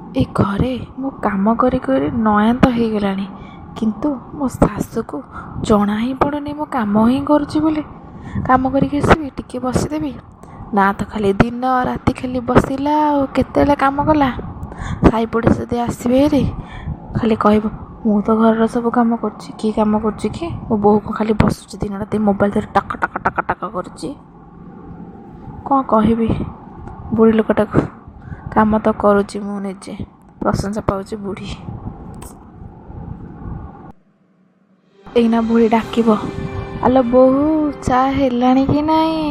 ଏ ଘରେ ମୁଁ କାମ କରି କରି ନୟାନ୍ତ ହେଇଗଲାଣି, କିନ୍ତୁ ମୋ ଶାଶୁକୁ ଜଣା ହିଁ ପଡ଼ୁନି ମୁଁ କାମ ହିଁ କରୁଛି ବୋଲି। କାମ କରିକି ଆସିବି ଟିକେ ବସିଦେବି, ନା ତ ଖାଲି ଦିନ ରାତି ଖାଲି ବସିଲା ଆଉ କେତେବେଳେ କାମ କଲା। ସାଇ ପଡ଼ିଶା ଯଦି ଆସିବେ ହେରି ଖାଲି କହିବ ମୁଁ ତ ଘରର ସବୁ କାମ କରୁଛି, କି କାମ କରୁଛି କି? ମୋ ବୋହୂକୁ ଖାଲି ବସୁଛି ଦିନ ରାତି ମୋବାଇଲ ଧରି ଟକ ଟକ ଟକ ଟକ କରୁଛି। କ'ଣ କହିବି ବୁଢ଼ୀ ଲୋକଟାକୁ? କାମ ତ କରୁଛି ମୁଁ ନିଜେ, ପ୍ରଶଂସା ପାଉଛି ବୁଢ଼ୀ। ଏଇନା ବୁଢ଼ୀ ଡାକିବ, ଆଲୋ ବୋହୂ ଚା ହେଲାଣି କି ନାହିଁ?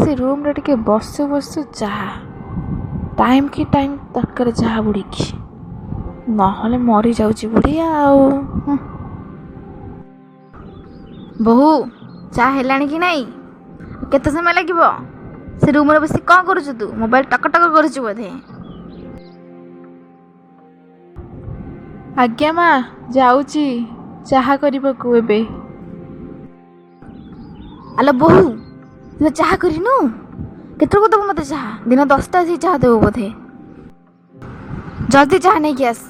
ସେ ରୁମ୍ରେ ଟିକେ ବସୁ ବସୁ ଚାହା, ଟାଇମ୍ କି ଟାଇମ୍ ଦରକାର ଚାହା ବୁଢ଼ୀକି, ନହେଲେ ମରିଯାଉଛି ବୁଢ଼ୀ ଆଉ। ବୋହୂ ଚା ହେଲାଣି କି ନାହିଁ? କେତେ ସମୟ ଲାଗିବ? ସେ ରୁମ୍ରେ ବସି କ'ଣ କରୁଛୁ ତୁ? ମୋବାଇଲ ଟକ ଟକ କରୁଛୁ ବୋଧେ? ଆଜ୍ଞା ମା, ଯାଉଛି ଚାହା କରିବାକୁ ଏବେ। ଆଲୋ ବୋହୂ, ତୁ ଚାହା କରିନୁ? କେତେବେଳକୁ ଦେବୁ ମୋତେ ଚାହା? ଦିନ 10ଟା ଆସିକି ଚାହା ଦେବୁ ବୋଧେ? ଜଲ୍ଦି ଚାହା ନେଇକି ଆସ।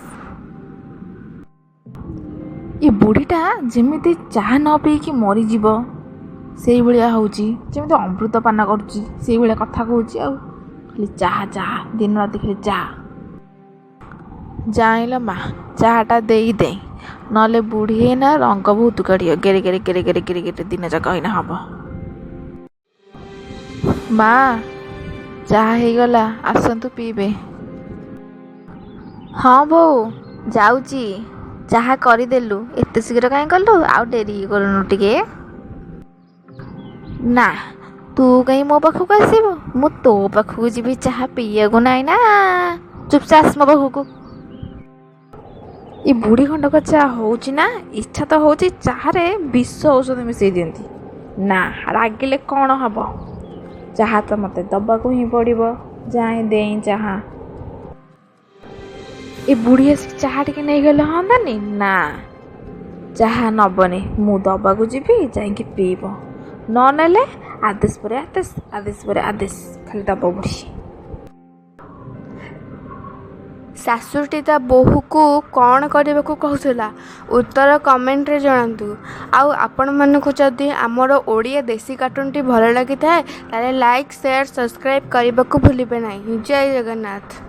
ଏ ବୁଢ଼ୀଟା ଯେମିତି ଚାହା ନ ପିଇକି ମରିଯିବ ସେଇଭଳିଆ ହେଉଛି, ଯେମିତି ଅମୃତ ପାନ କରୁଛି ସେଇଭଳିଆ କଥା କହୁଛି। ଆଉ ଖାଲି ଚାହା ଚାହା, ଦିନ ରାତି ଖାଲି ଚାହା। ଜାଣିଲ ମା, ଚାହାଟା ଦେଇଦେ, ନହେଲେ ବୁଢ଼ୀ ହେଇନା ରଙ୍ଗ ବହୁତ କାଢ଼ିବ, ଗେରେ ଗେରେ ଗେରେ ଗେରେ ଗେରେ ଗେରେ ଦିନ ଯାକ ହେଇନା ହବ। ମା, ଚାହା ହେଇଗଲା, ଆସନ୍ତୁ ପିଇବେ। ହଁ ବୋଉ, ଯାଉଛି। ଚାହା କରିଦେଲୁ, ଏତେ ଶୀଘ୍ର କାହିଁ କଲୁ? ଆଉ ଡେରି କରୁନୁ ଟିକେ? ନା, ତୁ କାହିଁ ମୋ ପାଖକୁ ଆସିବୁ? ମୁଁ ତୋ ପାଖକୁ ଯିବି ଚାହା ପିଇବାକୁ ନାହିଁ ନା। ଚୁପଚାପ ଆସ ମୋ ପାଖକୁ। ଏ ବୁଢ଼ୀ ଖଣ୍ଡକ ଚାହା ହେଉଛି ନା? ଇଚ୍ଛା ତ ହେଉଛି ଚାହାରେ ବିଷ ଔଷଧ ମିଶାଇ ଦିଅନ୍ତି। ନା, ରାଗିଲେ କ'ଣ ହବ? ଚାହା ତ ମୋତେ ଦବାକୁ ହିଁ ପଡ଼ିବ। ଯାଏଁ ଦେଇଁ ଚାହା। ଏ ବୁଢ଼ୀ ଆସିକି ଚାହା ଟିକେ ନେଇଗଲେ ହଅନ୍ତାନି? ନା, ଚାହା ନବନି, ମୁଁ ଦବାକୁ ଯିବି, ଯାଇକି ପିଇବ। ନ ନେଲେ ଆଦେଶ ପରେ ଆଦେଶ, ଆଦେଶ ପରେ ଆଦେଶ ଖାଲି ଦବ ବୁଢ଼ୀ। ଶାଶୁଟି ତା ବୋହୂକୁ କ'ଣ କରିବାକୁ କହୁଥିଲା? ଉତ୍ତର କମେଣ୍ଟରେ ଜଣାନ୍ତୁ। ଆଉ ଆପଣମାନଙ୍କୁ ଯଦି ଆମର ଓଡ଼ିଆ ଦେଶୀ କାର୍ଟୁନଟି ଭଲ ଲାଗିଥାଏ, ତାହେଲେ ଲାଇକ୍, ସେୟାର, ସବସ୍କ୍ରାଇବ୍ କରିବାକୁ ଭୁଲିବେ ନାହିଁ। ଜୟ ଜଗନ୍ନାଥ।